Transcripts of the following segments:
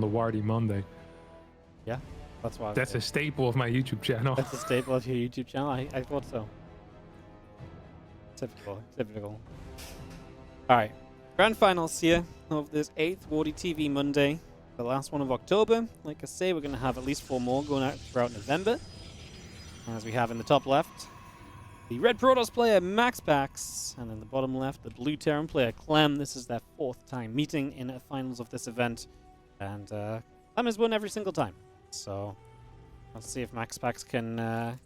on the Wardy Monday. Yeah, that's why. That's a staple of my YouTube channel. That's a staple of your YouTube channel. I thought so. Typical. All right, grand finals here of this 8th WardiTV Monday, the last one of October. Like I say, we're going to have at least 4 more going out throughout November. As we have in the top left, the red Protoss player MaxPax, and in the bottom left, the blue Terran player Clem. This is their 4th time meeting in the finals of this event, and Clem has won every single time. So let's see if MaxPax can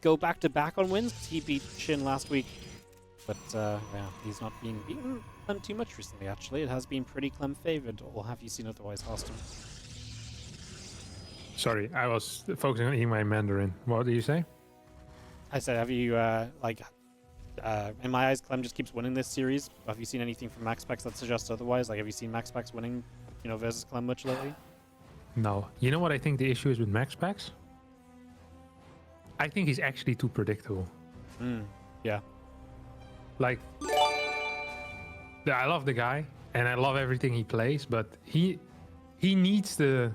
go back-to-back on wins. He beat Shin last week, but yeah, he's not been beaten Clem too much recently, actually. It has been pretty Clem-favored, or have you seen otherwise, Austin? Sorry, I was focusing on eating my Mandarin. What did you say? I said, have you, in my eyes, Clem just keeps winning this series. Have you seen anything from MaxPax that suggests otherwise? Like, have you seen MaxPax winning, versus Clem much lately? No. You know what I think the issue is with MaxPax? I think he's actually too predictable. Yeah. Like, I love the guy, and I love everything he plays, but he needs to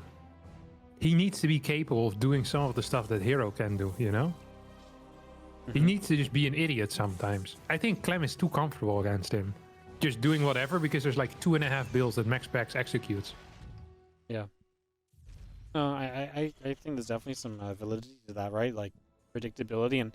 be capable of doing some of the stuff that Hero can do, you know? He needs to just be an idiot sometimes. I think Clem is too comfortable against him. Just doing whatever, because there's like 2.5 builds that MaxPax executes. Yeah. No, I think there's definitely some validity to that, right? Like, predictability, and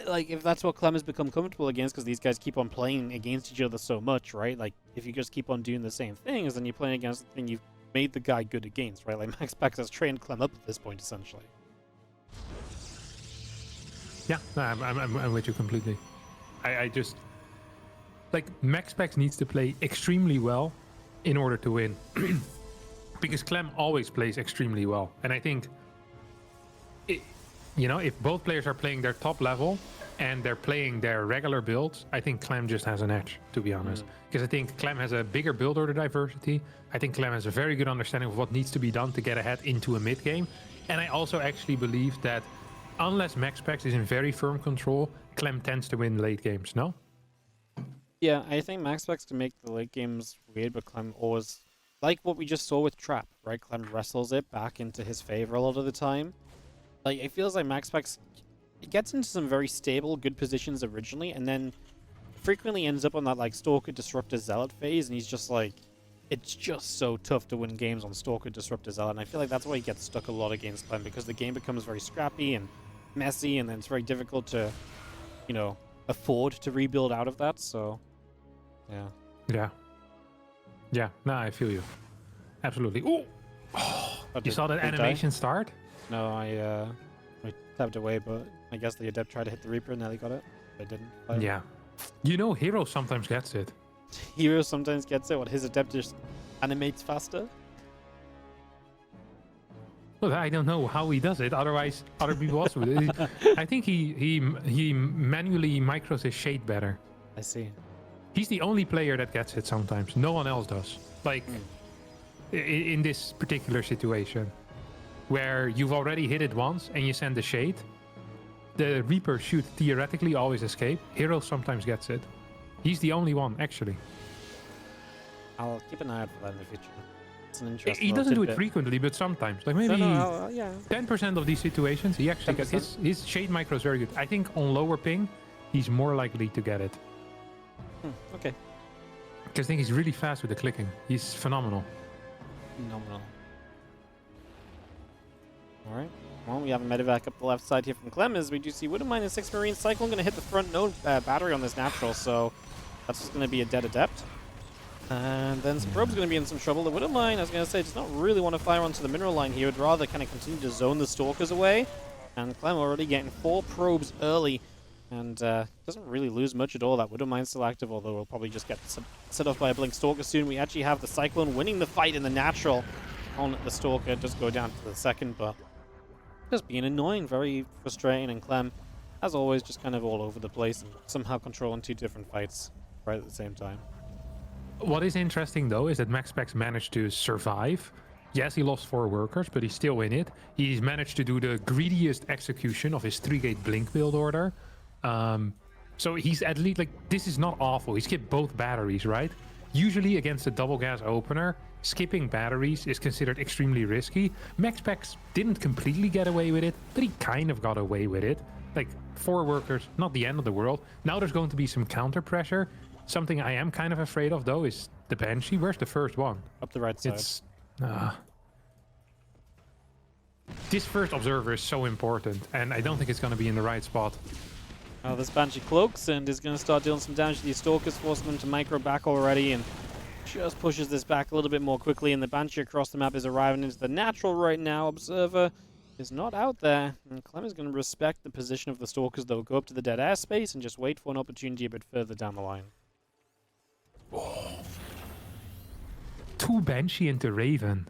like, if that's what Clem has become comfortable against, because these guys keep on playing against each other so much, right? Like, if you just keep on doing the same things, then you're playing against the thing you've made the guy good against, right? Like, MaxPax has trained Clem up at this point, essentially. Yeah, no, I'm with you completely. I just, like, MaxPax needs to play extremely well in order to win. Because Clem always plays extremely well. And I think, if both players are playing their top level and they're playing their regular builds, I think Clem just has an edge, to be honest. Because I think Clem has a bigger build order diversity. I think Clem has a very good understanding of what needs to be done to get ahead into a mid game. And I also actually believe that unless MaxPax is in very firm control, Clem tends to win late games, no? Yeah, I think MaxPax can make the late games weird, but Clem always, like what we just saw with Trap, right? Clem wrestles it back into his favor a lot of the time. Like, it feels like MaxPax gets into some very stable, good positions originally, and then frequently ends up on that, like, Stalker, Disruptor, Zealot phase, and he's just like, it's just so tough to win games on Stalker, Disruptor, Zealot, and I feel like that's why he gets stuck a lot against Clem, because the game becomes very scrappy and messy, and then it's very difficult to, afford to rebuild out of that, so, yeah. Yeah, no, I feel you. Absolutely. Ooh! Oh, you saw that animation start? No, I tapped away, but I guess the Adept tried to hit the Reaper and nearly got it. I didn't. Yeah. Hero sometimes gets it. Hero sometimes gets it. What, his Adept just animates faster? Well, I don't know how he does it. Otherwise, other people also would. I think he manually micros his shade better. I see. He's the only player that gets it sometimes. No one else does. Like, in this particular situation, where you've already hit it once and you send the shade, the Reaper should theoretically always escape. Hero sometimes gets it. He's the only one, actually. I'll keep an eye out for that in the future. It's an interesting. He doesn't do it frequently, but sometimes. Like, maybe 10% of these situations, he actually gets his shade micro is very good. I think on lower ping, he's more likely to get it. Okay. Because I think he's really fast with the clicking. He's phenomenal. Alright. Well, we have a medevac up the left side here from Clem, as we do see Widowmine and 6 Marine Cyclone going to hit the front node battery on this natural, so that's just going to be a dead Adept. And then Probe's going to be in some trouble. The Widowmine, I was going to say, does not really want to fire onto the mineral line here. Would rather kind of continue to zone the Stalkers away. And Clem already getting 4 probes early. And doesn't really lose much at all. That Widowmine's still active, although we'll probably just get set off by a Blink Stalker soon. We actually have the Cyclone winning the fight in the natural on the Stalker. It does go down to the second, but just being annoying, very frustrating. And Clem, as always, just kind of all over the place and somehow controlling 2 different fights right at the same time. What is interesting, though, is that MaxPax managed to survive. Yes, he lost 4 workers, but he's still in it. He's managed to do the greediest execution of his 3-gate Blink build order. So he's at least, like, this is not awful. He skipped both batteries, right? Usually against a double gas opener, skipping batteries is considered extremely risky. MaxPax didn't completely get away with it, but he kind of got away with it. Like 4 workers, not the end of the world. Now there's going to be some counter pressure. Something I am kind of afraid of though is the Banshee. Where's the first one? Up the right side. It's this first observer is so important, and I don't think it's going to be in the right spot. This Banshee cloaks and is going to start dealing some damage to these Stalkers, forcing them to micro back already, and just pushes this back a little bit more quickly, and the Banshee across the map is arriving into the natural right now. Observer is not out there, and Clem is going to respect the position of the Stalkers, though. Go up to the dead airspace and just wait for an opportunity a bit further down the line. Oh. 2 Banshee into Raven.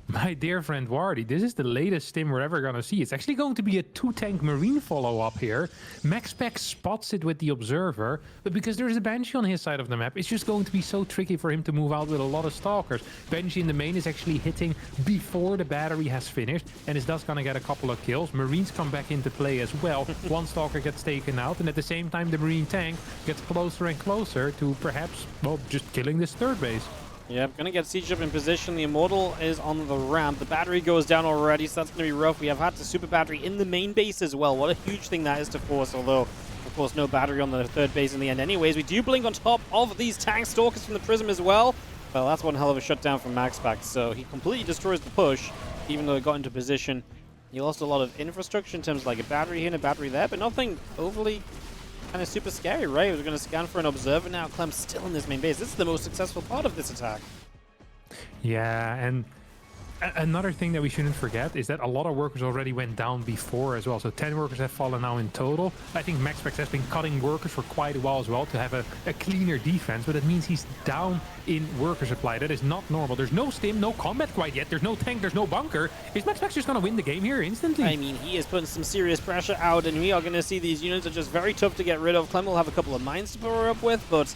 My dear friend Wardy, this is the latest stim we're ever going to see. It's actually going to be a 2-tank Marine follow-up here. MaxPax spots it with the Observer, but because there's a Banshee on his side of the map, it's just going to be so tricky for him to move out with a lot of Stalkers. Banshee in the main is actually hitting before the battery has finished, and is thus going to get a couple of kills. Marines come back into play as well. 1 Stalker gets taken out, and at the same time, the Marine tank gets closer and closer to perhaps, well, just killing this 3rd base. Yep, gonna get sieged up in position. The Immortal is on the ramp. The battery goes down already, so that's gonna be rough. We have had the super battery in the main base as well. What a huge thing that is to force, although, of course, no battery on the 3rd base in the end anyways. We do blink on top of these tank Stalkers from the Prism as well. Well, that's one hell of a shutdown from MaxPax, so he completely destroys the push, even though it got into position. He lost a lot of infrastructure in terms of like a battery here and a battery there, but nothing overly kind of super scary, right? We're going to scan for an Observer now. Clem's still in this main base. This is the most successful part of this attack. Yeah, and another thing that we shouldn't forget is that a lot of workers already went down before as well. So 10 workers have fallen now in total. I think MaxPax has been cutting workers for quite a while as well to have a cleaner defense, but it means he's down in worker supply. That is not normal. There's no stim, no combat quite yet. There's no tank, there's no bunker. Is MaxPax just going to win the game here instantly? I mean, he is putting some serious pressure out, and we are going to see these units are just very tough to get rid of. Clem will have a couple of mines to power up with, but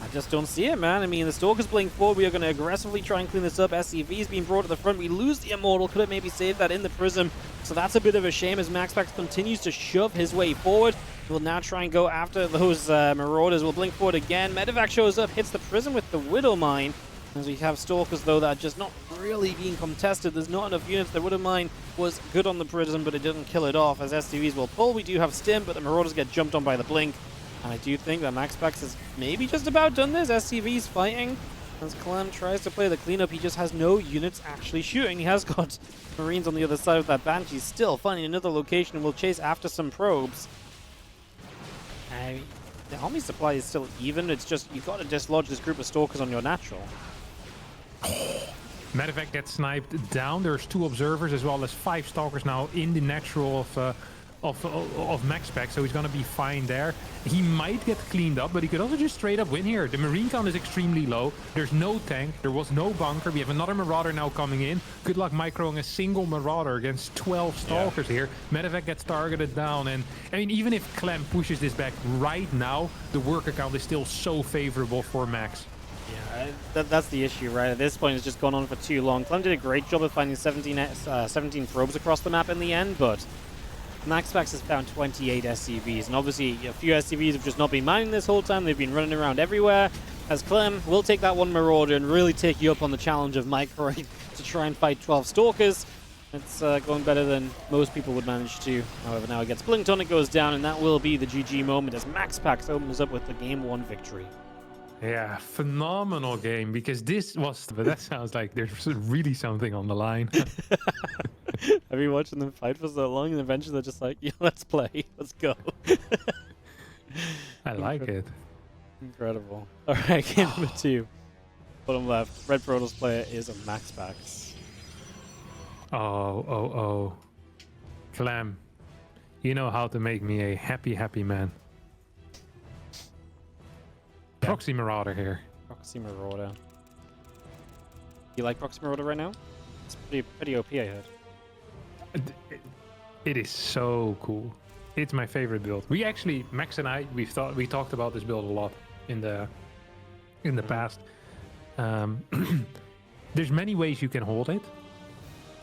I just don't see it, man. I mean, the Stalker's blink forward. We are going to aggressively try and clean this up. SCV is being brought to the front. We lose the Immortal. Could have maybe saved that in the Prism. So that's a bit of a shame as MaxPax continues to shove his way forward. We'll now try and go after those Marauders. We'll blink forward again. Medevac shows up, hits the Prism with the Widow Mine. As we have Stalkers, though, that are just not really being contested. There's not enough units. The Widow Mine was good on the Prism, but it didn't kill it off. As SCVs will pull, we do have Stim, but the Marauders get jumped on by the blink. And I do think that MaxPax has maybe just about done this. SCV's fighting. As Clem tries to play the cleanup, he just has no units actually shooting. He has got Marines on the other side of that Banshee, still finding another location, and will chase after some probes. The army supply is still even. It's just, you've got to dislodge this group of Stalkers on your natural. Medevac gets sniped down. There's 2 observers as well as 5 Stalkers now in the natural of MaxPax, so he's going to be fine there. He might get cleaned up, but he could also just straight up win here. The Marine count is extremely low. There's no tank. There was no bunker. We have another Marauder now coming in. Good luck microing a single Marauder against 12 Stalkers here. Medevac gets targeted down, and I mean, even if Clem pushes this back right now, the worker count is still so favorable for Max. Yeah, that's the issue, right? At this point, it's just gone on for too long. Clem did a great job of finding 17 probes across the map in the end, but MaxPax has found 28 SCVs, and obviously a few SCVs have just not been mining this whole time. They've been running around everywhere. As Clem will take that 1 Marauder and really take you up on the challenge of microing to try and fight 12 Stalkers. It's going better than most people would manage to. However, now it gets blinked on, it goes down, and that will be the GG moment as MaxPax opens up with the Game 1 victory. Yeah, phenomenal game, because this was, but that sounds like there's really something on the line. Have you watched them fight for so long, and eventually they're just like, yeah, let's play, let's go. I like it. Incredible. All right, game number 2. Bottom left, Red Protoss player is a MaxPax. Oh. Clem, you know how to make me a happy, happy man. Yeah. Proxy Marauder here. Proxy Marauder. You like Proxy Marauder right now? It's pretty OP, I heard. It is so cool. It's my favorite build. We actually, Max and I, we talked about this build a lot in the past. There's many ways you can hold it,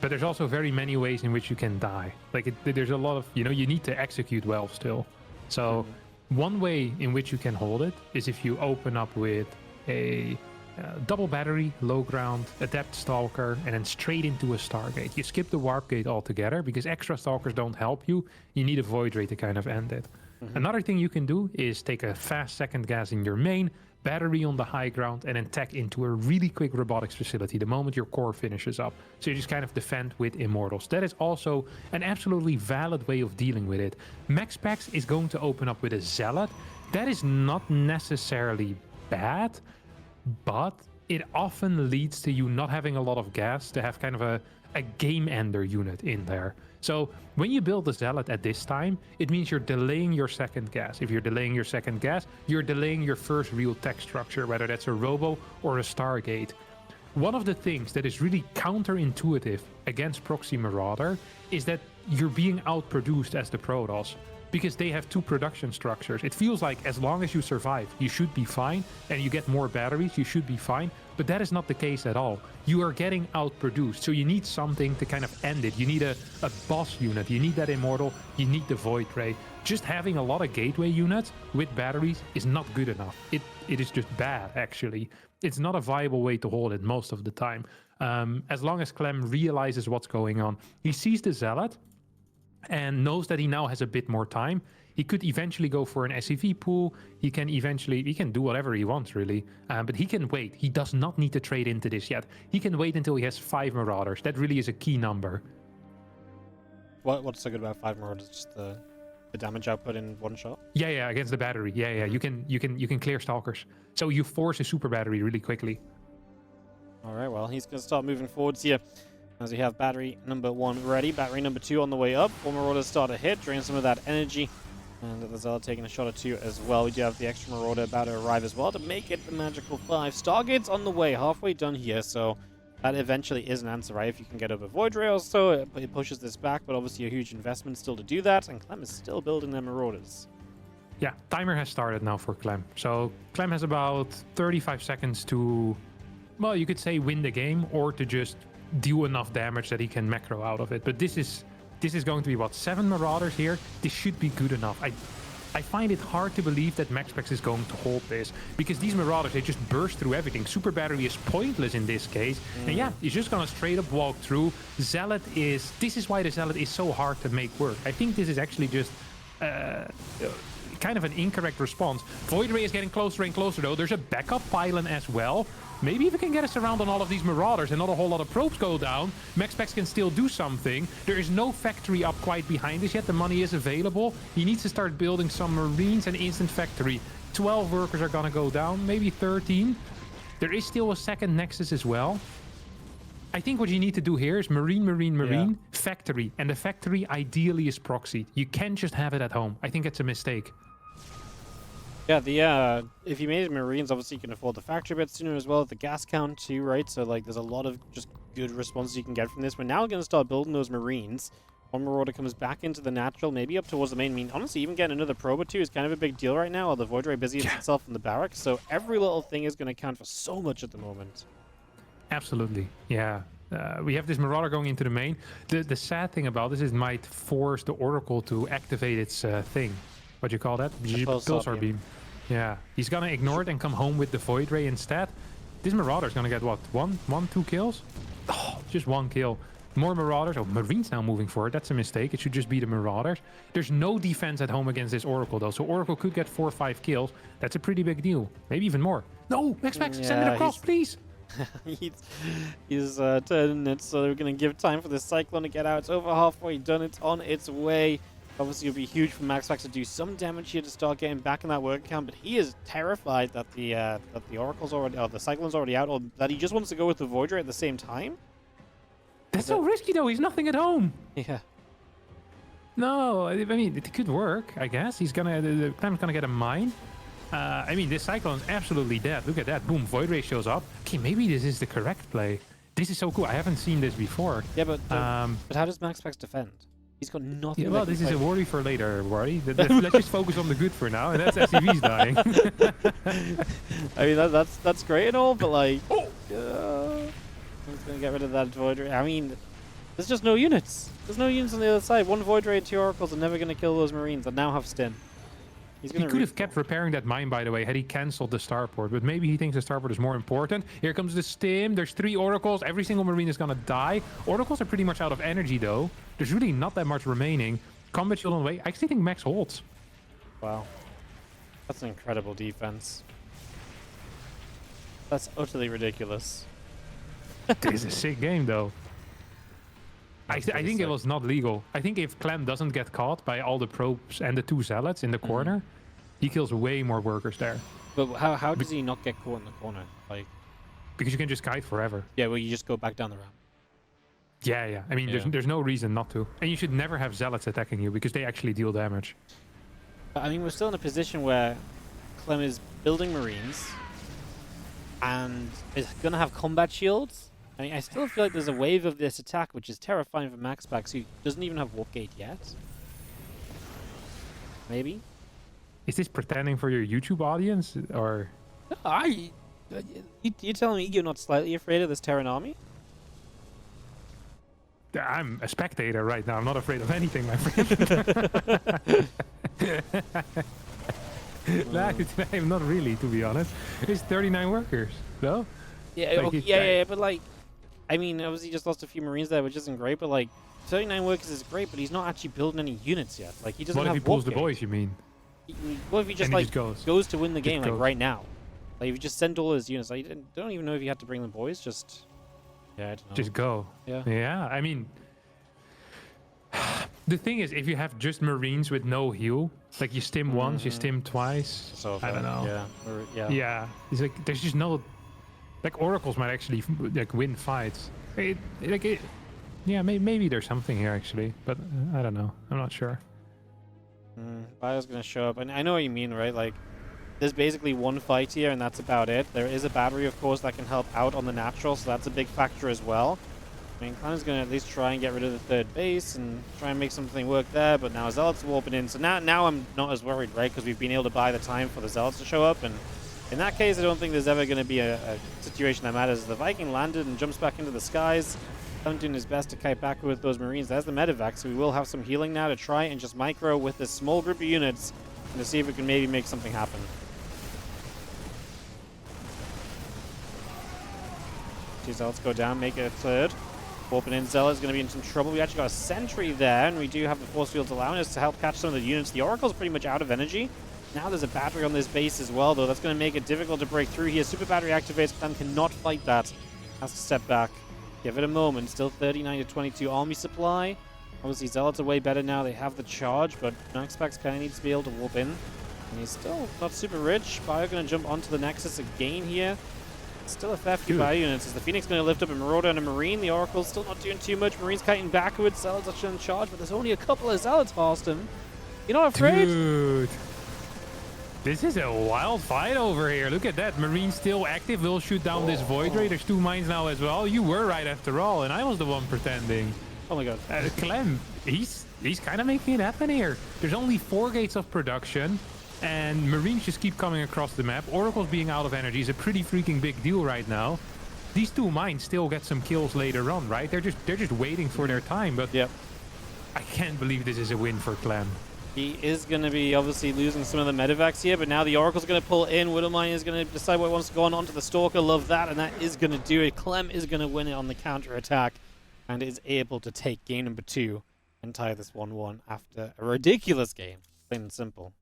but there's also very many ways in which you can die. Like there's a lot of, you need to execute well still. So one way in which you can hold it is if you open up with a double battery, low ground, adept stalker, and then straight into a Stargate. You skip the warp gate altogether because extra stalkers don't help you. You need a void ray to kind of end it. Another thing you can do is take a fast second gas in your main, battery on the high ground, and then tech into a really quick robotics facility the moment your core finishes up. So you just kind of defend with Immortals. That is also an absolutely valid way of dealing with it. MaxPax is going to open up with a Zealot. That is not necessarily bad, but it often leads to you not having a lot of gas to have kind of a game ender unit in there. So when you build a Zealot at this time, it means you're delaying your second gas. If you're delaying your second gas, you're delaying your first real tech structure, whether that's a Robo or a Stargate. One of the things that is really counterintuitive against Proxy Marauder is that you're being outproduced as the Protoss, because they have two production structures. It feels like as long as you survive, you should be fine, and you get more batteries, you should be fine, but that is not the case at all. You are getting outproduced, so you need something to kind of end it. You need a boss unit, you need that Immortal, you need the Void Ray. Just having a lot of gateway units with batteries is not good enough. It is just bad, actually. It's not a viable way to hold it most of the time. As long as Clem realizes what's going on, he sees the Zealot, and knows that he now has a bit more time. He could eventually go for an SCV pool. He can do whatever he wants, really. But he can wait. He does not need to trade into this yet. He can wait until he has 5 Marauders. That really is a key number. What's so good about 5 Marauders? Just the damage output in one shot? Yeah, against the battery. Yeah. You can clear Stalkers. So you force a super battery really quickly. All right, well, he's going to start moving forwards here. As we have battery number 1 ready, battery number 2 on the way up. 4 Marauders start to hit, drain some of that energy. And the Zealot taking a shot or 2 as well. We do have the extra Marauder about to arrive as well to make it the magical 5. Stargate's on the way, halfway done here, so that eventually is an answer, right? If you can get over Void Ray or so, it pushes this back, but obviously a huge investment still to do that, and Clem is still building their Marauders. Yeah, timer has started now for Clem. So Clem has about 35 seconds to, well, you could say win the game, or to just do enough damage that he can macro out of it. But this is going to be, what, 7 Marauders here? This should be good enough. I find it hard to believe that MaxPax is going to hold this, because these Marauders, they just burst through everything. Super Battery is pointless in this case. And yeah, he's just gonna straight up walk through. This is why the Zealot is so hard to make work. I think this is actually just kind of an incorrect response. Void Ray is getting closer and closer, though. There's a backup pylon as well. Maybe if we can get us around on all of these Marauders and not a whole lot of probes go down, MaxPax can still do something. There is no factory up quite behind us yet. The money is available. He needs to start building some Marines and instant factory. 12 workers are gonna go down, maybe 13. There is still a second Nexus as well. I think what you need to do here is Marine, factory. And the factory ideally is proxied. You can't just have it at home. I think it's a mistake. Yeah, if you made Marines, obviously you can afford the factory a bit sooner as well, the gas count too, right? So like there's a lot of just good responses you can get from this. We're now going to start building those Marines. One Marauder comes back into the natural, maybe up towards the main. I mean, honestly, even getting another probe or 2 is kind of a big deal right now, while the Void Ray busies itself in the barracks. So every little thing is going to count for so much at the moment. Absolutely, yeah. We have this Marauder going into the main. The sad thing about this is it might force the Oracle to activate its thing. What do you call that? Pulsar beam. Yeah, he's gonna ignore it and come home with the Void Ray instead. This Marauder's gonna get what? 2 kills? Oh, just 1 kill. More Marauders. Oh, Marines now moving forward. That's a mistake. It should just be the Marauders. There's no defense at home against this Oracle, though. So Oracle could get 4 or 5 kills. That's a pretty big deal. Maybe even more. No, MaxPax, send it across, please. he's turning it, so we're going to give time for the Cyclone to get out. It's over halfway done. It's on its way. Obviously, it'll be huge for MaxPax to do some damage here to start getting back in that work count, but he is terrified that the Oracle's already, or the Cyclone's already out, or that he just wants to go with the Void Ray at the same time. That's so risky, though. He's nothing at home. Yeah. No, I mean, it could work, I guess. He's gonna, the Clem's gonna get a mine. I mean, this Cyclone's absolutely dead. Look at that. Boom, Void Ray shows up. Okay, maybe this is the correct play. This is so cool. I haven't seen this before. Yeah, but how does MaxPax defend? He's got nothing. Yeah, well, this is a worry for later, Wardy. Let's just focus on the good for now, and that's SCV's dying. I mean, that's great and all, but like, he's gonna get rid of that Void Ray. I mean, there's just no units. There's no units on the other side. 1 Void Ray and 2 Oracles are never gonna kill those Marines that now have Stin. He's He gonna could have kept repairing that mine, by the way, had he cancelled the starport. But maybe he thinks the starport is more important. Here comes the stim. There's 3 oracles. Every single marine is gonna die. Oracles are pretty much out of energy, though. There's really not that much remaining. Combat shield on the way. I actually think Max holds. Wow. That's an incredible defense. That's utterly ridiculous. This is a sick game, though. I think it was not legal. I think if Clem doesn't get caught by all the probes and the 2 zealots in the corner, he kills way more workers there. But how does he not get caught in the corner? Like, because you can just kite forever. yeah, well, you just go back down the ramp. Yeah. I mean, there's no reason not to. And you should never have zealots attacking you because they actually deal damage. But, I mean, we're still in a position where Clem is building marines and is going to have combat shields. I mean, I still feel like there's a wave of this attack, which is terrifying for MaxPax, who doesn't even have Warp Gate yet. Maybe? Is this pretending for your YouTube audience, or? No, you telling me you're not slightly afraid of this Terran army? I'm a spectator right now. I'm not afraid of anything, my friend. I'm not really, to be honest. It's 39 workers, though. Yeah, Like, yeah, but like, I mean, obviously he just lost a few marines there, which isn't great, but like, 39 workers is great, but he's not actually building any units yet. Like, he doesn't have What if he pulls the Warp Gate. boys, you mean? What if he just, And he like, just goes to win the game, like, goes. right now? Like, if you just send all his units, like, I don't even know if you had to bring the boys, just... Yeah, I don't know. Just go. Yeah. Yeah, I mean... The thing is, if you have just marines with no heal, like you stim once, you stim twice, So I don't know. Yeah. Yeah. Yeah, it's like, there's just no... Like, oracles might actually, like, win fights. Yeah, maybe there's something here, actually, but I don't know. I'm not sure. Bio's gonna show up, and I know what you mean, right? Like, there's basically one fight here, and that's about it. There is a battery, of course, that can help out on the natural, so that's a big factor as well. I mean, Clem's gonna at least try and get rid of the 3rd base and try and make something work there, but now Zealots warping in, so now I'm not as worried, right? Because we've been able to buy the time for the Zealots to show up, and in that case, I don't think there's ever going to be a situation that matters. The Viking landed and jumps back into the skies. Clem doing his best to kite back with those marines. There's the medevac, so we will have some healing now to try and just micro with this small group of units and to see if we can maybe make something happen. Two Zealots go down, make it a 3rd. Warping in, Zealot's going to be in some trouble. We actually got a sentry there, and we do have the force fields allowing us to help catch some of the units. The Oracle's pretty much out of energy. Now there's a battery on this base as well, though. That's going to make it difficult to break through here. Super battery activates. Clem cannot fight that. Has to step back. Give it a moment. Still 39 to 22 army supply. Obviously, Zealots are way better now. They have the charge, but MaxPax kind of needs to be able to warp in. And he's still not super rich. Bio going to jump onto the Nexus again here. Still a fair few Bio units. As the Phoenix going to lift up a Marauder and a Marine. The Oracle's still not doing too much. Marine's kiting backwards. Zealots are still in charge, but there's only a couple of Zealots past him. You're not afraid? Dude. This is a wild fight over here. Look at that. Marine still active. Will shoot down this Void Ray. There's 2 mines now as well. You were right after all, and I was the one pretending. Oh my god. Clem, he's kind of making it happen here. There's only 4 gates of production, and Marines just keep coming across the map. Oracles being out of energy is a pretty freaking big deal right now. These 2 mines still get some kills later on, right? They're just waiting for their time, but Yep. I can't believe this is a win for Clem. He is going to be obviously losing some of the medevacs here, but now the Oracle's going to pull in. Widowmine is going to decide what wants to go on onto the Stalker. Love that, and that is going to do it. Clem is going to win it on the counter-attack and is able to take game number 2 and tie this 1-1 after a ridiculous game. Plain and simple.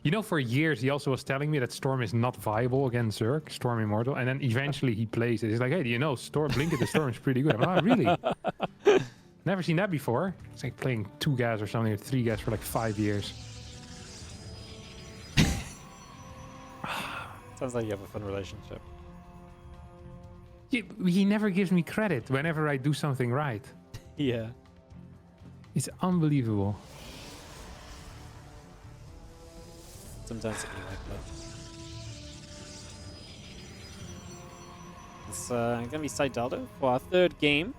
You know, for years he also was telling me that Storm is not viable against Zerg, Storm Immortal, and then eventually he plays it. He's like, hey, do you know, Blink at the Storm is pretty good. I'm like, oh, really? Never seen that before. It's like playing 2 gas or something, or 3 gas for like 5 years. Sounds like you have a fun relationship. He never gives me credit whenever I do something right. Yeah. It's unbelievable. Sometimes it can be like that. It's going to be Sidaldo for our 3rd game.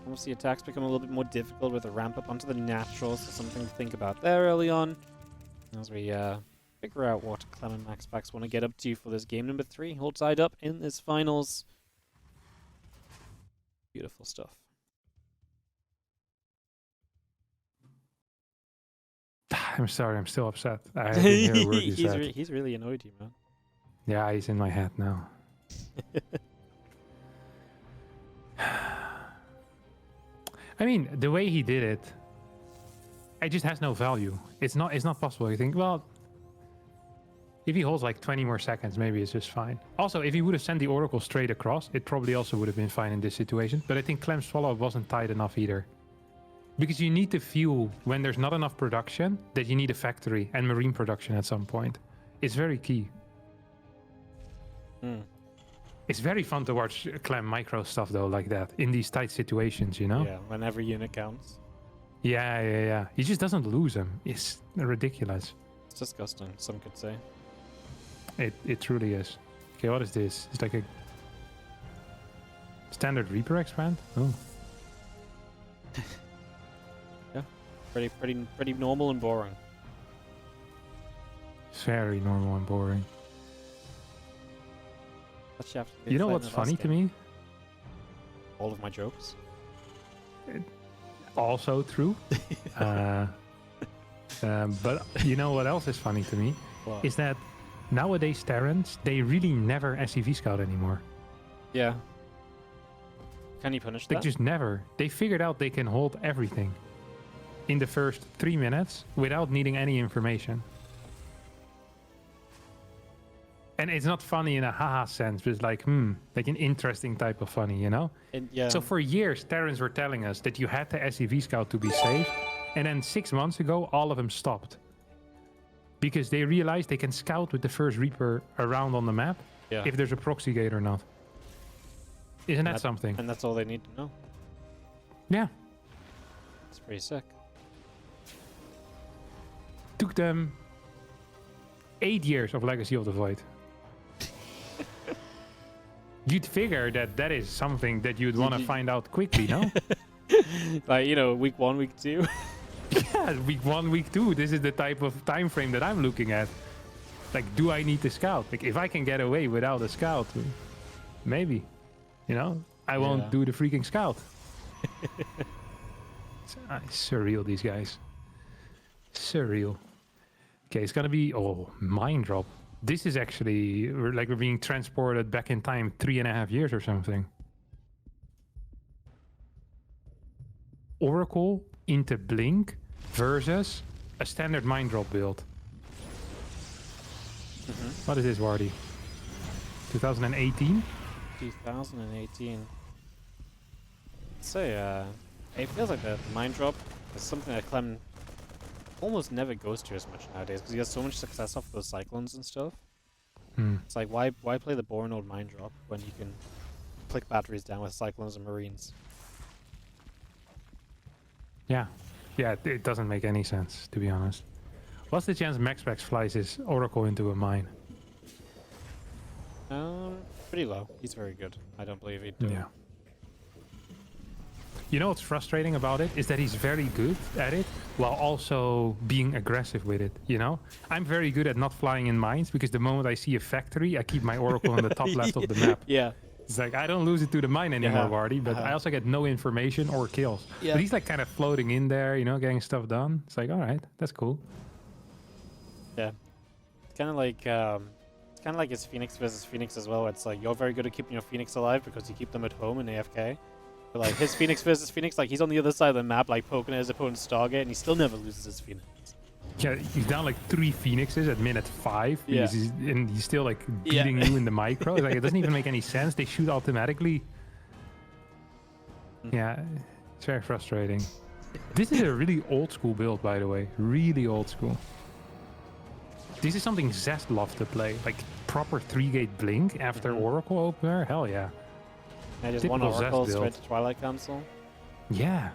Obviously, attacks become a little bit more difficult with a ramp up onto the natural, so something to think about there early on. As we figure out what Clem and MaxPax want to get up to for this game number 3. Hold tied up in this finals. Beautiful stuff. I'm sorry, I'm still upset. I didn't hear a word you said. He's really annoyed you, man. Yeah, he's in my head now. I mean, the way he did it, it just has no value. It's not possible. You think, well, if he holds like 20 more seconds, maybe it's just fine. Also, if he would have sent the Oracle straight across, it probably also would have been fine in this situation. But I think Clem's follow-up wasn't tight enough either. Because you need to feel when there's not enough production that you need a factory and marine production at some point. It's very key. It's very fun to watch Clem micro stuff though, like that, in these tight situations, you know? Yeah, when every unit counts. Yeah. He just doesn't lose them. It's ridiculous. It's disgusting, some could say. It truly is. Okay, what is this? It's like a standard Reaper expand? Oh. Yeah, pretty normal and boring. Very normal and boring. You know what's funny to me? All of my jokes. Also true. But you know what else is funny to me? What? Is that nowadays Terrans, they really never SCV scout anymore. Yeah. Can you punish that? They just never. They figured out they can hold everything in the first 3 minutes without needing any information. And it's not funny in a haha sense, but it's like an interesting type of funny, you know? Yeah. So for years, Terrans were telling us that you had to SCV scout to be safe. And then 6 months ago, all of them stopped. Because they realized they can scout with the first Reaper around on the map if there's a proxy gate or not. Isn't that something? And that's all they need to know. Yeah. It's pretty sick. Took them 8 years of Legacy of the Void. You'd figure that is something that you'd want to find out quickly, no? Like, you know, week 1, week 2. Yeah, week 1, week 2. This is the type of time frame that I'm looking at. Like, do I need to scout? Like, if I can get away without a scout, maybe. You know, I won't do the freaking scout. It's surreal, these guys. Surreal. Okay, it's gonna be mine drop. This is actually we're being transported back in time 3.5 years or something. Oracle into Blink versus a standard mine drop build. What is this, Wardy? 2018? 2018. I'd say it feels like the mine drop is something that Clem almost never goes to as much nowadays because he has so much success off those cyclones and stuff. It's like, why play the boring old mine drop when you can click batteries down with cyclones and marines? Yeah, it doesn't make any sense, to be honest. What's the chance MaxPax flies his Oracle into a mine? Pretty low. He's very good. I don't believe he'd do it. Yeah. You know what's frustrating about it is that he's very good at it while also being aggressive with it, you know? I'm very good at not flying in mines because the moment I see a factory, I keep my Oracle on the top left of the map. Yeah. It's like, I don't lose it to the mine anymore, Wardy, but I also get no information or kills. Yeah. But he's like kind of floating in there, you know, getting stuff done. It's like, all right, that's cool. Yeah. It's kind of like his Phoenix versus Phoenix as well. It's like, you're very good at keeping your Phoenix alive because you keep them at home in AFK. But like his Phoenix versus Phoenix, like he's on the other side of the map, like poking at his opponent's Stargate, and he still never loses his Phoenix. Yeah, he's down like 3 Phoenixes at minute 5, Yeah. and he's still like beating you in the micro. It's like, it doesn't even make any sense. They shoot automatically. Yeah, it's very frustrating. This is a really old school build, by the way. Really old school. This is something Zest loved to play. Like proper 3-gate blink after Oracle opener. Hell yeah. I just Typical one Oracle Zest straight build. to Twilight Council. Yeah.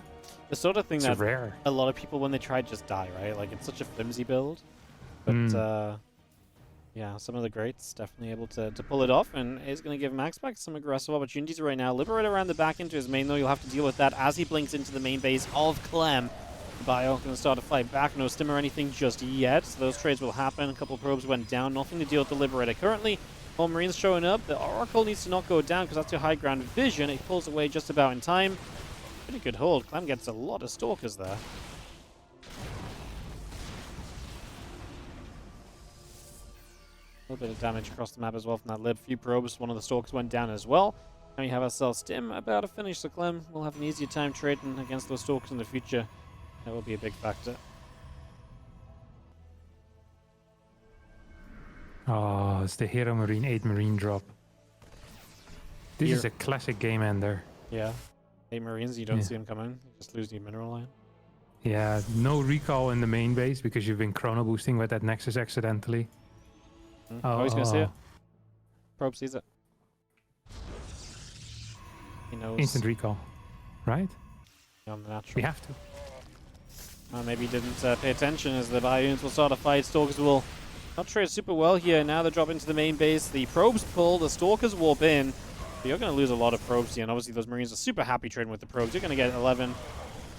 The sort of thing It's that rare. a lot of people, when they try, just die, right? Like, it's such a flimsy build. But, yeah, some of the greats definitely able to pull it off, and is going to give MaxPax some aggressive opportunities right now. Liberator around the back into his main, though. You'll have to deal with that as he blinks into the main base of Clem. Bio going to start to fight back. No stim or anything just yet, so those trades will happen. A couple of probes went down. Nothing to deal with the Liberator currently. More Marines showing up. The Oracle needs to not go down because that's your high ground vision. It pulls away just about in time. Pretty good hold. Clem gets a lot of Stalkers there. A little bit of damage across the map as well from that lib. Few probes. One of the Stalkers went down as well. And we have ourselves Stim about to finish. So Clem will have an easier time trading against those Stalkers in the future. That will be a big factor. Oh, it's the Hero Marine 8 Marine drop. This is a classic game ender. Yeah. 8 Marines, you don't see them coming. You just lose the mineral line. Yeah, no recall in the main base because you've been chrono boosting with that Nexus accidentally. Oh, he's going to see it. Probe sees it. He knows. Instant recall, right? On the natural. We have to. Maybe he didn't pay attention as the bio units will start a fight. Stalkers will not trade super well here. Now they're dropping into the main base. The probes pull. The Stalkers warp in. But you're going to lose a lot of probes here. And obviously those Marines are super happy trading with the probes. You're going to get 11.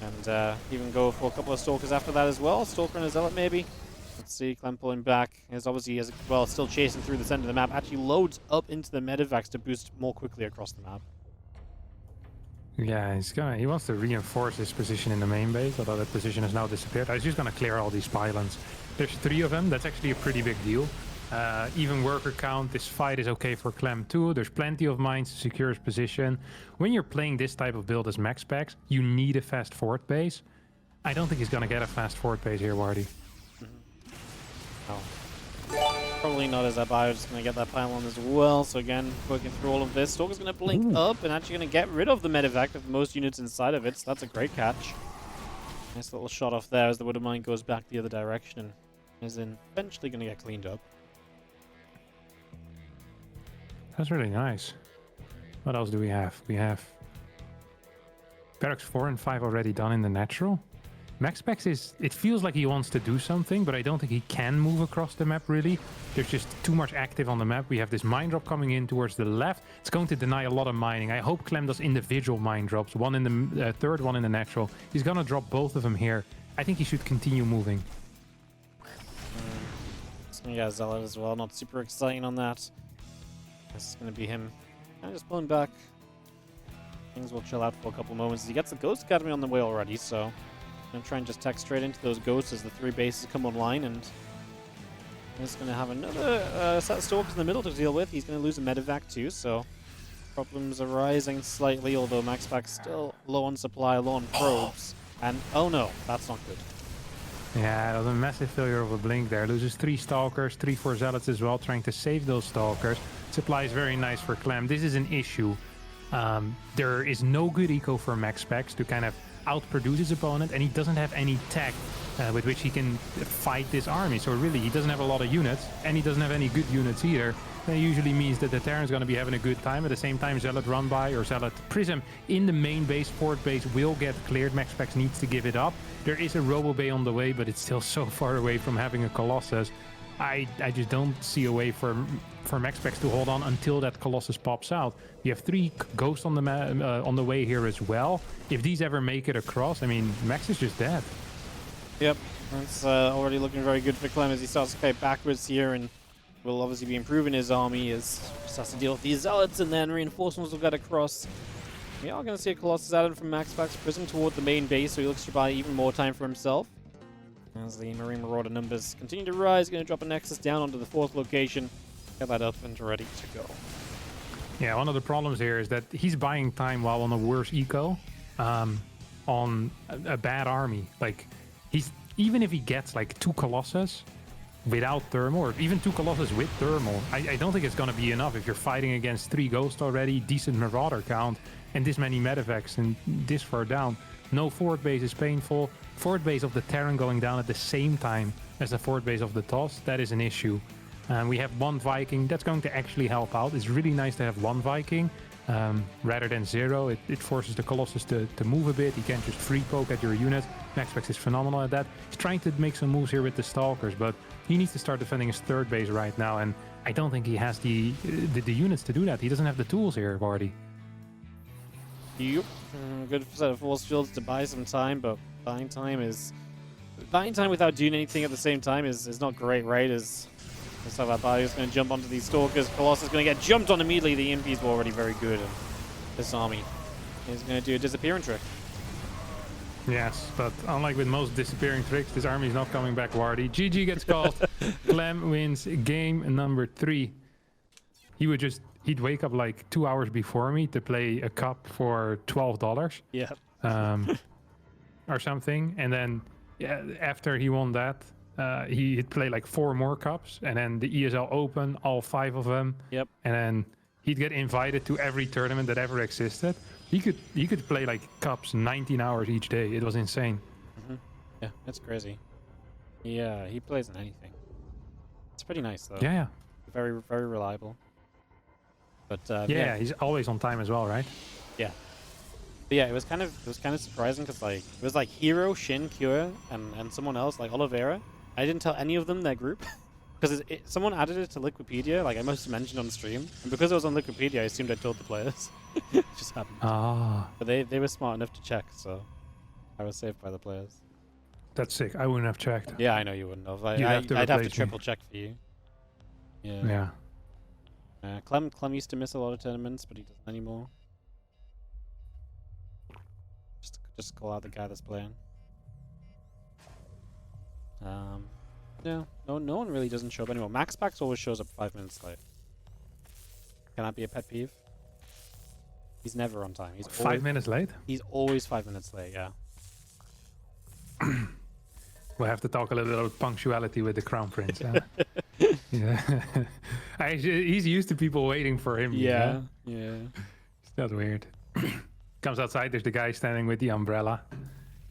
And even go for a couple of Stalkers after that as well. Stalker and a Zealot maybe. Let's see. Clem pulling back. Is obviously as well still chasing through the center of the map. Actually loads up into the medevacs to boost more quickly across the map. Yeah, he wants to reinforce his position in the main base, although that position has now disappeared. He's just gonna clear all these pylons. There's 3 of them. That's actually a pretty big deal. Even worker count. This fight is okay for Clem too. There's plenty of mines to secure his position. When you're playing this type of build as MaxPax, you need a fast forward base. I don't think he's gonna get a fast forward base here, Wardy. Oh. Probably not, as that bio is going to get that pylon as well. So again, working through all of this. Stalker's going to blink up and actually going to get rid of the medevac with most units inside of it. So that's a great catch. Nice little shot off there as the Widowmine goes back the other direction and is then eventually going to get cleaned up. That's really nice. What else do we have? We have Barracks 4 and 5 already done in the natural. MaxPax is, it feels like he wants to do something, but I don't think he can move across the map really. There's just too much active on the map. We have this mine drop coming in towards the left. It's going to deny a lot of mining. I hope Clem does individual mine drops, one in the third, one in the natural. He's gonna drop both of them here. I think he should continue moving. Yeah, Zealot as well. Not super exciting on that. This is going to be him kind of just pulling back. Things will chill out for a couple moments. He gets the Ghost Academy on the way already, so I'm going to try and just tech straight into those ghosts as the 3 bases come online, and he's going to have another set of Stalkers in the middle to deal with. He's going to lose a medevac too, so problems are rising slightly, although MaxPax still low on supply, low on probes. And oh no, that's not good. Yeah, that was a massive failure of a blink there. Loses 3 Stalkers, 3 4 Zealots as well, trying to save those Stalkers. Supply is very nice for Clem. This is an issue. There is no good eco for MaxPax to kind of outproduce his opponent, and he doesn't have any tech with which he can fight this army. So really, he doesn't have a lot of units, and he doesn't have any good units either. That usually means that the Terran's going to be having a good time. At the same time, Zealot run by or Zealot Prism in the main base, forward base will get cleared. MaxPax needs to give it up. There is a Robo Bay on the way, but it's still so far away from having a Colossus. I just don't see a way for MaxPax to hold on until that Colossus pops out. You have 3 Ghosts on the way here as well. If these ever make it across, I mean, Max is just dead. Yep, that's already looking very good for Clem as he starts to fight backwards here, and will obviously be improving his army as he starts to deal with these Zealots, and then reinforcements will get across. We are going to see a Colossus added from MaxPax Prism toward the main base, so he looks to buy even more time for himself. As the Marine Marauder numbers continue to rise, going to drop a Nexus down onto the 4th location, get that up and ready to go. Yeah, one of the problems here is that he's buying time while on a worse eco, on a bad army. Like, even if he gets like 2 Colossus without thermal, or even 2 Colossus with thermal, I don't think it's going to be enough if you're fighting against 3 Ghosts already, decent Marauder count, and this many medevacs and this far down. No forward base is painful. Forward base of the Terran going down at the same time as the forward base of the TOS, that is an issue. We have 1 Viking, that's going to actually help out. It's really nice to have 1 Viking rather than 0. It forces the Colossus to move a bit. He can't just free poke at your unit. MaxPax is phenomenal at that. He's trying to make some moves here with the Stalkers, but he needs to start defending his 3rd base right now, and I don't think he has the units to do that. He doesn't have the tools here, Wardy. Yep. Good set of force fields to buy some time, but buying time without doing anything at the same time is not great, right? As so that Barry is going to jump onto these Stalkers. Colossus is going to get jumped on immediately. The imps were already very good, and this army is going to do a disappearing trick. Yes, but unlike with most disappearing tricks, this army is not coming back, Wardy. GG gets called. Clem wins game number 3. He'd wake up like 2 hours before me to play a cup for $12. Yeah. Or something. And then after he won that, he'd play like 4 more cups. And then the ESL Open, all 5 of them. Yep. And then he'd get invited to every tournament that ever existed. He could play like cups 19 hours each day. It was insane. Yeah, that's crazy. Yeah, he plays in anything. It's pretty nice though. Yeah. Very, very reliable. But Yeah, he's always on time as well, right? Yeah. But yeah, it was kind of surprising because like it was like Hero, Shin, Cure, and someone else like Oliveira. I didn't tell any of them their group because someone added it to Liquipedia. Like I must have mentioned on stream, and because it was on Liquipedia, I assumed I told the players. It just happened. Ah, But they were smart enough to check, so I was saved by the players. that's sick. I wouldn't have checked. Yeah, I know you wouldn't have. You'd have to I'd have to replace me. triple check for you. Yeah. Yeah. Clem used to miss a lot of tournaments, but he doesn't anymore. Just call out the guy that's playing. No one really doesn't show up anymore. MaxPax always shows up 5 minutes late. Can that be a pet peeve? He's never on time. He's 5 minutes late? He's always 5 minutes late. Yeah. We'll have to talk a little bit about punctuality with the Crown Prince. Yeah. He's used to people waiting for him. Yeah. It's not weird. Comes outside, there's the guy standing with the umbrella.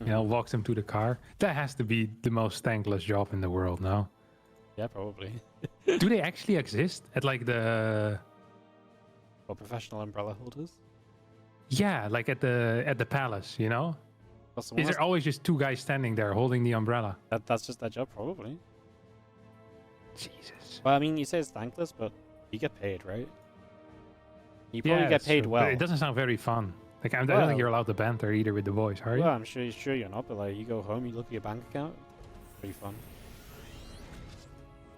Walks him to the car. That has to be the most thankless job in the world now. Yeah, probably. Do they actually exist at like the... Or professional umbrella holders? Yeah, like at the palace, you know? Is there always just 2 guys standing there holding the umbrella? That's just their job, probably. Jesus. Well, I mean, you say it's thankless, but you get paid, right? You probably Yeah, get that's paid true, well. but it doesn't sound very fun. Like I don't think you're allowed to banter either with the boys, are you? Well, I'm sure you're not, but like you go home, you look at your bank account, pretty fun.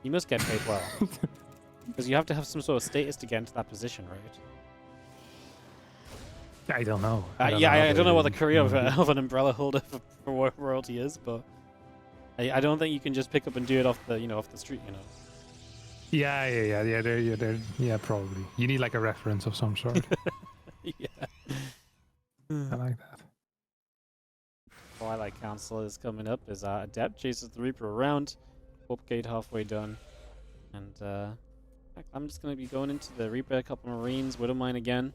You must get paid well. Because you have to have some sort of status to get into that position, right? I don't know. I don't know what the career of an umbrella holder for royalty is, but I don't think you can just pick up and do it off the street, you know. Yeah, probably. You need like a reference of some sort. Yeah. I like that. Twilight Council is coming up as Adept chases the Reaper around. Warp gate halfway done. And I'm just going to be going into the Reaper, a couple Marines, Widow Mine again.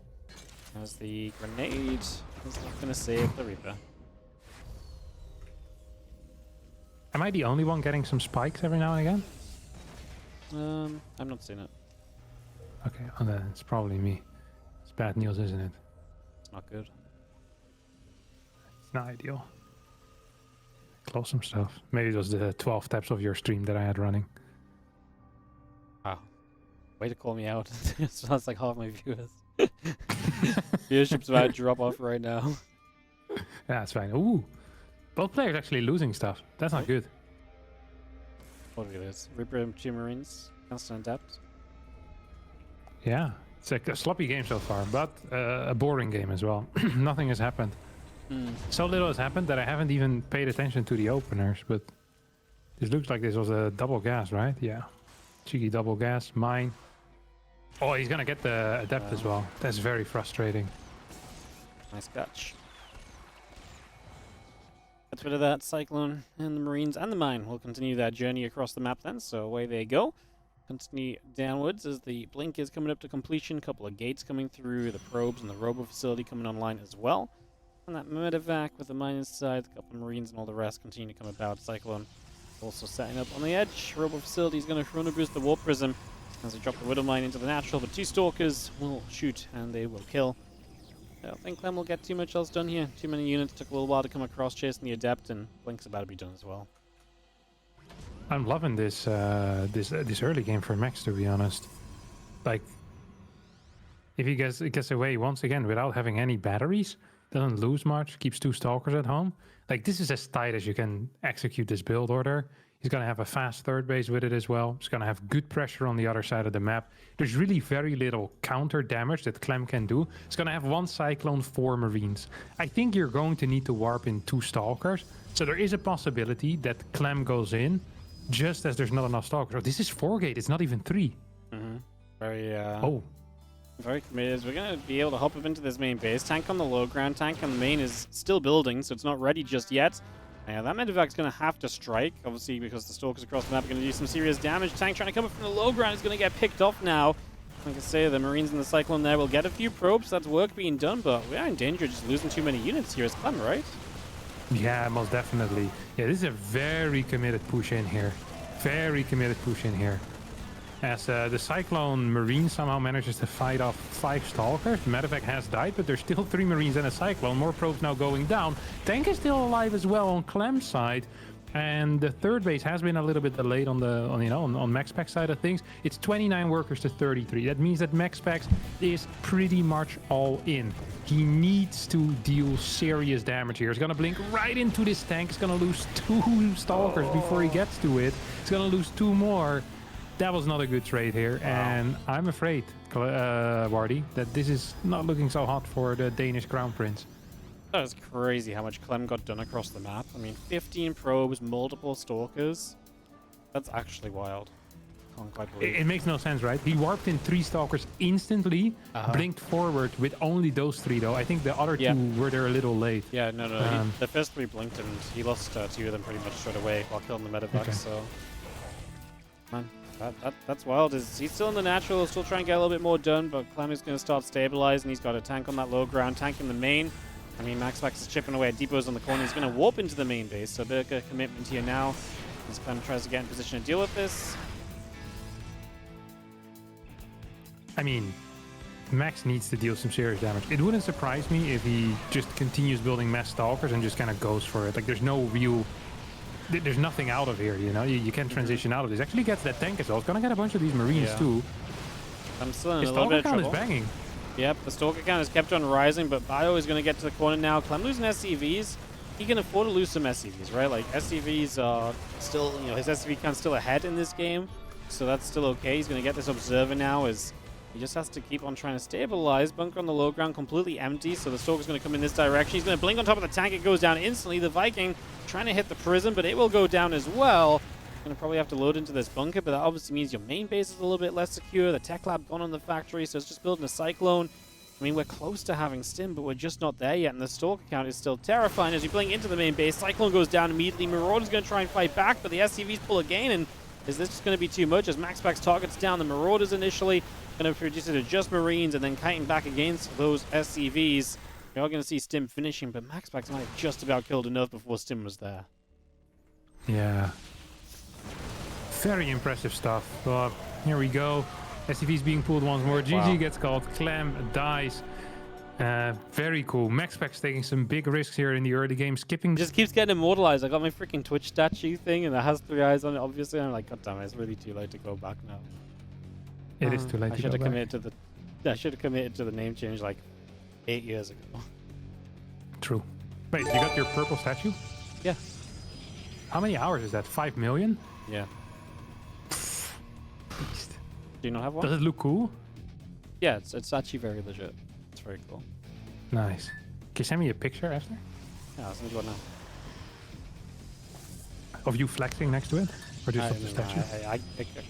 As the grenade is not going to save the Reaper. Am I the only one getting some spikes every now and again? I'm not seeing it. Okay, well then it's probably me. It's bad news, isn't it? It's not good. It's not ideal. Close some stuff. Maybe it was the 12 taps of your stream that I had running. Wow. Way to call me out. Sounds like half my viewers. Viewership's about to drop off right now. Yeah, it's fine. Ooh. Both players actually losing stuff. That's not good. What are this? Reaper and 2 Marines. Constant Adept. Yeah. It's like a sloppy game so far, but a boring game as well. Nothing has happened. So little has happened that I haven't even paid attention to the openers, but this looks like this was a double gas, right? Yeah. Cheeky double gas. Mine. Oh, he's gonna get the Adept as well. That's very frustrating. Nice catch. Get rid of that Cyclone, and the Marines and the Mine will continue their journey across the map then, so away they go. Continue downwards as the Blink is coming up to completion, couple of gates coming through, the probes and the robo facility coming online as well. And that medevac with the Mine inside, a couple of Marines and all the rest continue to come about. Cyclone also setting up on the edge. Robo facility is going to Chrono Boost the Warp Prism as they drop the Widow Mine into the natural, but 2 Stalkers will shoot and they will kill. I don't think Clem will get too much else done here. Too many units, took a little while to come across chasing the Adept, and Blink's about to be done as well. I'm loving this this early game for Max, to be honest. Like, if he gets away once again without having any batteries, doesn't lose much, keeps 2 Stalkers at home. Like, this is as tight as you can execute this build order. He's going to have a fast third base with it as well. He's going to have good pressure on the other side of the map. There's really very little counter damage that Clem can do. It's going to have 1 Cyclone, 4 Marines. I think you're going to need to warp in 2 Stalkers. So there is a possibility that Clem goes in just as there's not enough Stalkers. Oh, this is 4 gate. It's not even 3. Very, Oh. Very committed. We're going to be able to hop up into this main base. Tank on the low ground. Tank on the main is still building, so it's not ready just yet. Yeah, that medevac's going to have to strike, obviously, because the Stalkers across the map are going to do some serious damage. Tank trying to come up from the low ground is going to get picked off now. Like I say, the Marines and the Cyclone there will get a few probes. That's work being done, but we are in danger of just losing too many units here as Clem, right? Yeah, most definitely. Yeah, this is a very committed push in here. Very committed push in here. As the Cyclone Marine somehow manages to fight off 5 Stalkers. Medevac has died, but there's still 3 Marines and a Cyclone. More probes now going down. Tank is still alive as well on Clem's side. And the third base has been a little bit delayed on MaxPax side of things. It's 29 workers to 33. That means that MaxPax is pretty much all in. He needs to deal serious damage here. He's going to blink right into this tank. He's going to lose 2 Stalkers before he gets to it. He's going to lose 2 more. That was not a good trade here. Wow. And I'm afraid, Wardy, that this is not looking so hot for the Danish Crown Prince. That is crazy how much Clem got done across the map. I mean, 15 probes, multiple Stalkers. That's actually wild. Can't quite believe it. It makes no sense, right? He warped in 3 Stalkers instantly, blinked forward with only those 3, though. I think the other 2 were there a little late. Yeah, no. The first 3 blinked, and he lost 2 of them pretty much straight away while killing the medevac, okay. So... Man, that's wild. He's still in the natural, still trying to get a little bit more done, but Clem is going to start stabilizing. He's got a tank on that low ground, tank in the main. I mean, MaxPax is chipping away at depots on the corner. He's going to warp into the main base, so a bit of a commitment here now as Clem tries to get in position to deal with this. I mean, Max needs to deal some serious damage. It wouldn't surprise me if he just continues building mass Stalkers and just kind of goes for it. Like, there's no real... There's nothing out of here, you know? You can't transition out of this. Actually gets that tank as well. It's gonna get a bunch of these Marines too. I'm still in a little bit of trouble. His Stalker count is banging. Yep, the Stalker count has kept on rising, but Bio is going to get to the corner now. Clem losing SCVs. He can afford to lose some SCVs, right? Like, SCVs are still, you know, his SCV count's still ahead in this game, so that's still okay. He's going to get this Observer now as he just has to keep on trying to stabilize. Bunker on the low ground completely empty, so the Stalker's going to come in this direction. He's going to blink on top of the tank. It goes down instantly. The Viking trying to hit the prison, but it will go down as well. Going to probably have to load into this bunker, but that obviously means your main base is a little bit less secure. The tech lab gone on the factory, so it's just building a Cyclone. I mean, we're close to having Stim, but we're just not there yet, and the Stalker count is still terrifying. As we blink into the main base, Cyclone goes down immediately. Marauder's going to try and fight back, but the SCVs pull again, and is this just going to be too much? As MaxPax targets down the Marauders initially, going to produce it to just Marines, and then kiting back against those SCVs. We are going to see Stim finishing, but MaxPax might have just about killed enough before Stim was there. Yeah. Very impressive stuff. Well, here we go. SCV's being pulled once more. GG gets called. Clem dies. Very cool. MaxPax taking some big risks here in the early game. Skipping. Just keeps getting immortalized. I got my freaking Twitch statue thing, and it has 3 eyes on it, obviously. I'm like, God damn it, it's really too late to go back now. It is too late to go back. I should have committed to the name change like 8 years ago. True. Wait, you got your purple statue? Yeah. How many hours is that? 5 million? Yeah. Beast. Do you not have one? Does it look cool? Yeah, it's actually very legit. It's very cool. Nice. Can you send me a picture after? Yeah, I'll send you one now. Of you flexing next to it? Or just of the statue? I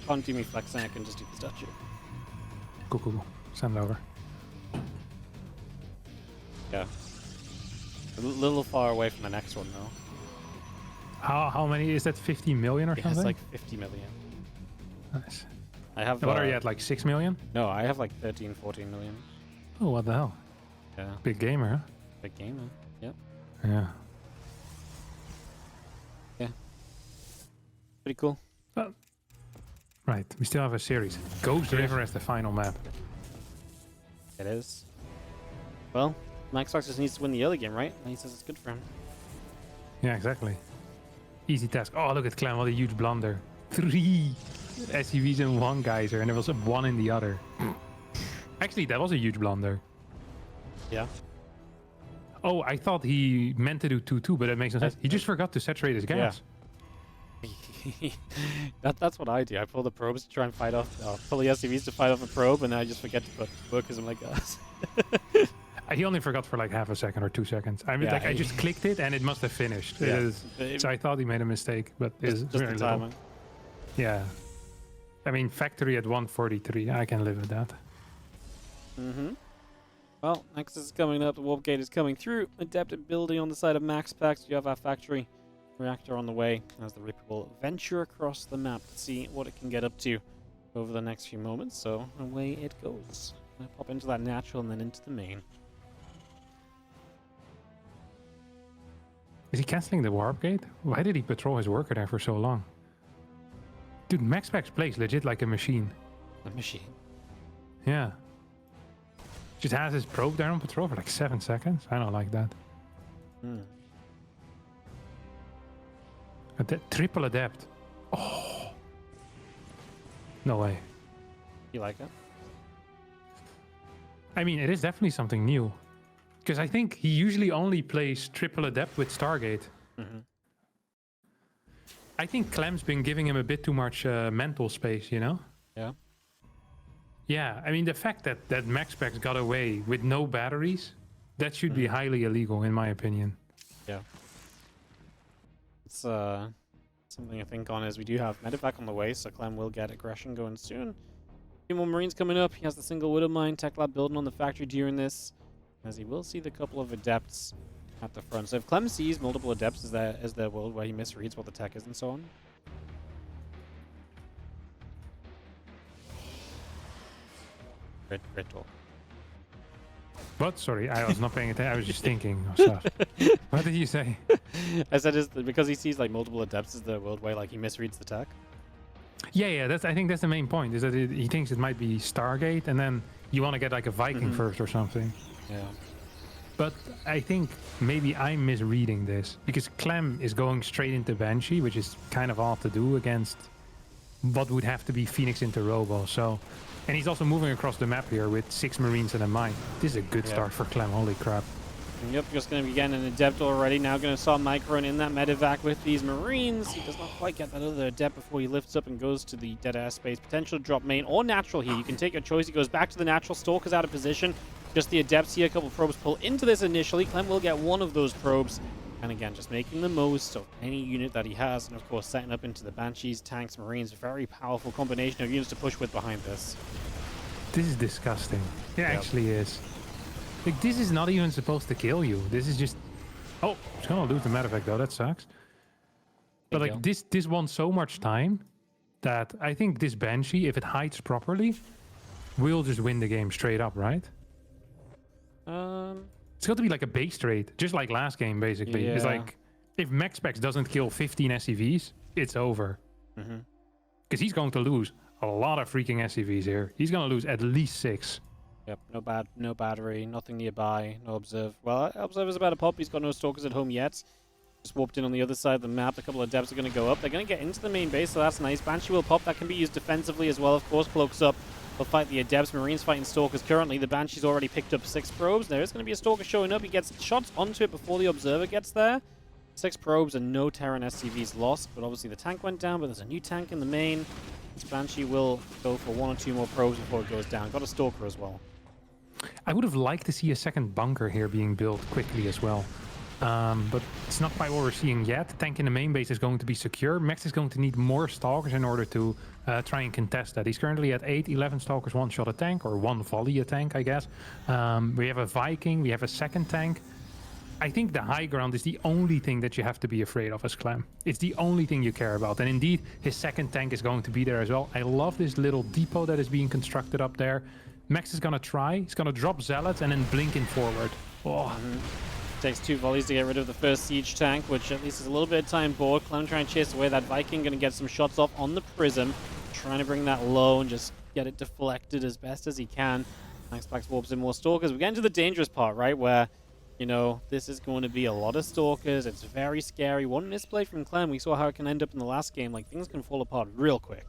can't do me flexing, I can just do the statue. Cool. Send it over. Yeah. A little far away from the next one, though. How many? Is that 50 million or something? It's like 50 million. Nice. I have... What are you at, like 6 million? No, I have like 13, 14 million. Oh, what the hell? Yeah. Big gamer, huh? Big gamer, yep. Yeah. Yeah. Pretty cool. Right, we still have a series. Ghost River as the final map. It is. Well, MaxPax just needs to win the early game, right? And he says it's good for him. Yeah, exactly. Easy task. Oh, look at Clem, what a huge blunder. 3 SCVs in 1 geyser, and there was a 1 in the other. Actually, that was a huge blunder. Yeah. Oh, I thought he meant to do 2-2, but that makes no sense. He just forgot to saturate his gas. That's what I do. I pull the probes to try and fight off, pull the SCVs to fight off a probe, and then I just forget to put workers. I'm like, He only forgot for like half a second or 2 seconds. I mean, Yeah, like I just clicked it and it must have finished. Yeah. So I thought he made a mistake, but it's just very the little. timing. Yeah. I mean, factory at 143. I can live with that. Mm-hmm. Well, Nexus is coming up. The warp gate is coming through. Adapted building on the side of MaxPax. You have our factory reactor on the way as the Reaper will venture across the map to see what it can get up to over the next few moments. So away it goes. Gonna pop into that natural and then into the main. Is he canceling the warp gate? Why did he patrol his worker there for so long? Dude, MaxPax plays legit like a machine. The machine. Yeah. Just has his probe there on patrol for like 7 seconds. I don't like that. Triple adept. Oh. No way. You like that? I mean, it is definitely something new. Because I think he usually only plays triple adept with Stargate. Mm-hmm. I think Clem's been giving him a bit too much mental space, you know? Yeah. Yeah, I mean, the fact that MaxPax got away with no batteries, that should be highly illegal, in my opinion. Yeah. It's something to think on as we do have medevac on the way, so Clem will get aggression going soon. A few more Marines coming up. He has the single Widow Mine tech lab building on the factory during this, as he will see the couple of adepts at the front. So if Clem sees multiple adepts, is there world where he misreads what the tech is and so on? Great talk. What? Sorry, I was not paying attention. I was just thinking of stuff. What did you say? I said because he sees like multiple adepts, is the world where like he misreads the tech? Yeah. I think that's the main point. Is that he thinks it might be Stargate, and then you want to get like a Viking first or something. Yeah. But I think maybe I'm misreading this because Clem is going straight into Banshee, which is kind of odd to do against what would have to be Phoenix into Robo. So, and he's also moving across the map here with 6 Marines and a mine. This is a good start for Clem. Holy crap! Yep, just going to be getting an adept already. Now going to saw Micron in that medevac with these Marines. He does not quite get that other adept before he lifts up and goes to the dead air space. Potential to drop main or natural here. You can take your choice. He goes back to the natural. Stalker's out of position. Just the adepts here. A couple of probes pull into this initially. Clem will get one of those probes. And again, just making the most of any unit that he has. And of course, setting up into the Banshees, tanks, Marines. Very powerful combination of units to push with behind this. This is disgusting. It actually is. Like, this is not even supposed to kill you. This is just... Oh, it's gonna lose the medevac though. That sucks. But like, this won so much time that I think this Banshee, if it hides properly, will just win the game straight up, right? It's got to be like a base trade, just like last game, basically. Yeah. It's like, if MaxPax doesn't kill 15 SCVs, it's over. Because he's going to lose a lot of freaking SCVs here. He's going to lose at least 6. Yep, no battery, nothing nearby, no observe. Well, observer's about to pop. He's got no stalkers at home yet. Just warped in on the other side of the map. A couple of adepts are going to go up. They're going to get into the main base, so that's nice. Banshee will pop. That can be used defensively as well. Of course, cloaks up. They'll fight the adepts. Marines fighting stalkers currently. The Banshee's already picked up 6 probes. There is going to be a stalker showing up. He gets shots onto it before the observer gets there. 6 probes and no Terran SCVs lost, but obviously the tank went down, but there's a new tank in the main. This Banshee will go for 1 or 2 more probes before it goes down. Got a stalker as well. I would have liked to see a second bunker here being built quickly as well. But it's not quite what we're seeing yet. The tank in the main base is going to be secure. Max is going to need more stalkers in order to try and contest that. He's currently at 8, 11 stalkers, 1 shot a tank, or 1 volley a tank, I guess. We have a Viking, we have a second tank. I think the high ground is the only thing that you have to be afraid of as Clem. It's the only thing you care about. And indeed, his second tank is going to be there as well. I love this little depot that is being constructed up there. Max is going to try. He's going to drop Zealots and then blink in forward. Oh. Takes 2 volleys to get rid of the first siege tank, which at least is a little bit of time bored. Clem trying to chase away that Viking. Going to get some shots off on the Prism. Trying to bring that low and just get it deflected as best as he can. MaxPax warps in more stalkers. We're getting to the dangerous part, right? Where, you know, this is going to be a lot of stalkers. It's very scary. One misplay from Clem. We saw how it can end up in the last game. Like, things can fall apart real quick.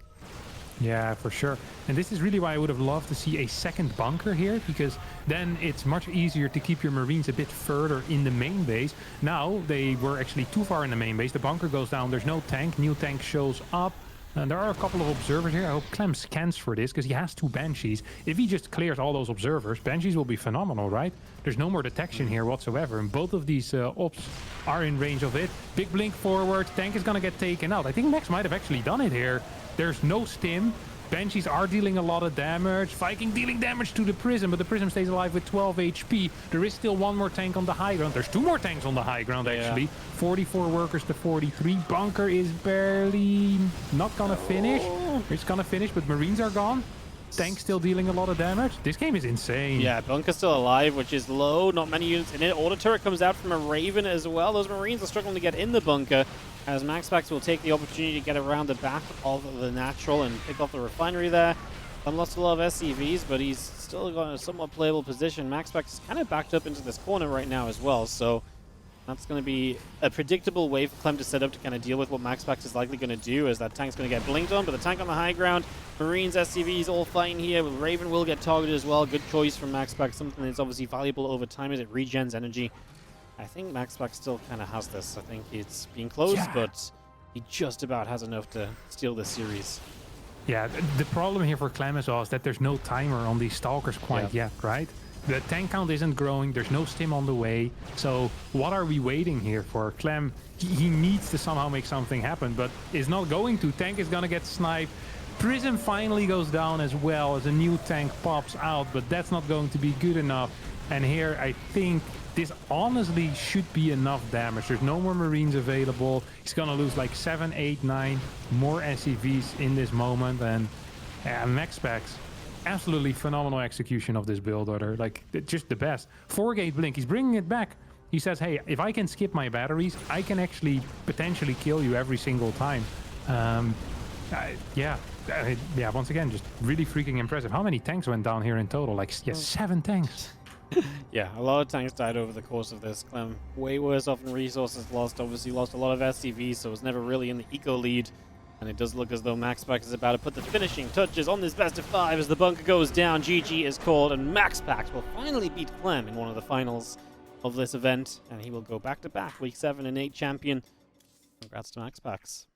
Yeah, for sure. And this is really why I would have loved to see a second bunker here, because then it's much easier to keep your Marines a bit further in the main base. Now, they were actually too far in the main base. The bunker goes down. There's no tank. New tank shows up. And there are a couple of observers here. I hope Clem scans for this, because he has 2 Banshees. If he just clears all those observers, Banshees will be phenomenal, right? There's no more detection here whatsoever. And both of these ops are in range of it. Big blink forward. Tank is going to get taken out. I think Max might have actually done it here. There's no stim. Banshees are dealing a lot of damage. Viking dealing damage to the Prism, but the Prism stays alive with 12 HP. There is still 1 more tank on the high ground. There's 2 more tanks on the high ground, actually. 44 workers to 43. Bunker is barely not gonna finish. It's gonna finish, but Marines are gone. Tank still dealing a lot of damage. This game is insane. Yeah, Bunker's still alive, which is low. Not many units in it. Auto turret comes out from a Raven as well. Those Marines are struggling to get in the bunker, as MaxPax will take the opportunity to get around the back of the natural and pick off the refinery there. Lost a lot of SCVs, but he's still got a somewhat playable position. MaxPax is kind of backed up into this corner right now as well, so that's going to be a predictable way for Clem to set up to kind of deal with what MaxPax is likely going to do, as that tank's going to get blinked on, but the tank on the high ground, Marines, SCVs all fighting here. Raven will get targeted as well. Good choice from MaxPax, something that's obviously valuable over time as it regens energy. I think MaxPax still kind of has this. I think it's being close, but he just about has enough to steal this series. Yeah, the problem here for Clem as well is that there's no timer on these Stalkers quite yet, right? The tank count isn't growing, there's no stim on the way, so what are we waiting here for? Clem, he needs to somehow make something happen, but is not going to. Tank is gonna get sniped. Prism finally goes down as well as a new tank pops out, but that's not going to be good enough. And here I think this honestly should be enough damage. There's no more Marines available. He's gonna lose like 7, 8, 9 more SCVs in this moment, and MaxPax, absolutely phenomenal execution of this build order. Like, just the best. 4-gate blink, he's bringing it back. He says, hey, if I can skip my batteries, I can actually potentially kill you every single time. Yeah, once again, just really freaking impressive. How many tanks went down here in total? Like, 7 tanks. Yeah, a lot of tanks died over the course of this. Clem, way worse off in resources lost. Obviously lost a lot of SCVs, so was never really in the eco lead. And it does look as though MaxPax is about to put the finishing touches on this best of 5 as the bunker goes down. GG is called, and MaxPax will finally beat Clem in one of the finals of this event. And he will go back-to-back, Week 7 and 8 champion. Congrats to MaxPax.